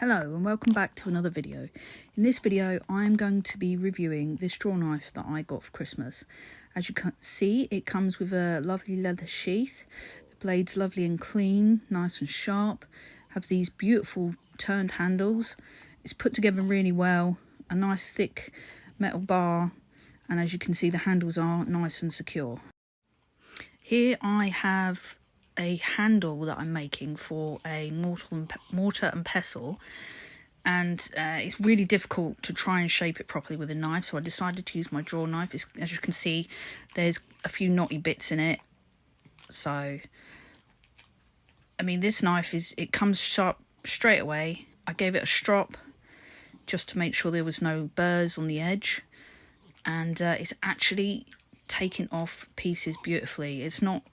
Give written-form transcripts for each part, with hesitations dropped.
Hello and welcome back to another video. In this video I'm going to be reviewing this draw knife that I got for Christmas. As you can see, it comes with a lovely leather sheath. The blade's lovely and clean, nice and sharp. Have these beautiful turned handles. It's put together really well, a nice thick metal bar, and as you can see the handles are nice and secure. Here I have a handle that I'm making for a mortar and pestle, and it's really difficult to try and shape it properly with a knife, so I decided to use my draw knife. As you can see, there's a few knotty bits in it, so I mean this knife it comes sharp straight away. I gave it a strop just to make sure there was no burrs on the edge, and it's actually taking off pieces beautifully. It's not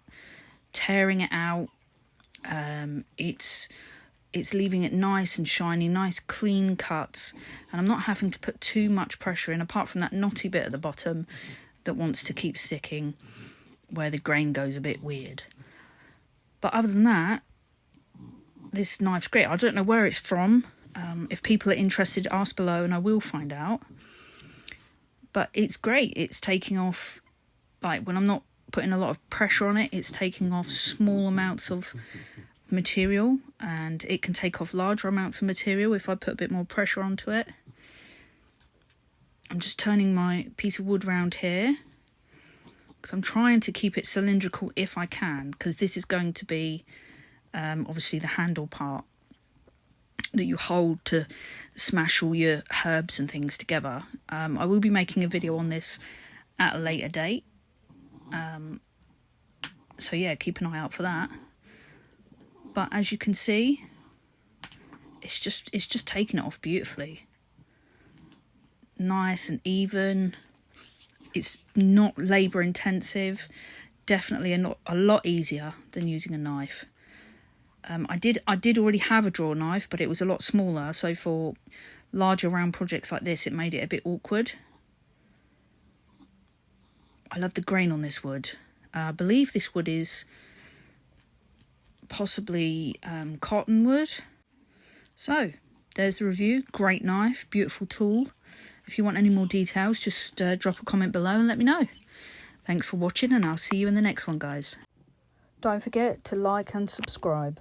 tearing it out. It's leaving it nice and shiny, nice clean cuts, and I'm not having to put too much pressure in, apart from that knotty bit at the bottom that wants to keep sticking where the grain goes a bit weird. But other than that, this knife's great. I don't know where it's from. If people are interested, ask below and I will find out. But it's great. It's taking off, like when I'm not putting a lot of pressure on it, it's taking off small amounts of material, and it can take off larger amounts of material if I put a bit more pressure onto it. I'm just turning my piece of wood round here because I'm trying to keep it cylindrical if I can, because this is going to be obviously the handle part that you hold to smash all your herbs and things together. I will be making a video on this at a later date. So yeah, keep an eye out for that. But as you can see, it's just taking it off beautifully, nice and even. It's not labor intensive, definitely a lot easier than using a knife. I did already have a draw knife, but it was a lot smaller, so for larger round projects like this it made it a bit awkward. I love the grain on this wood. I believe this wood is possibly cottonwood. So there's the review. Great knife, beautiful tool. If you want any more details, just drop a comment below and let me know. Thanks for watching, and I'll see you in the next one, guys. Don't forget to like and subscribe.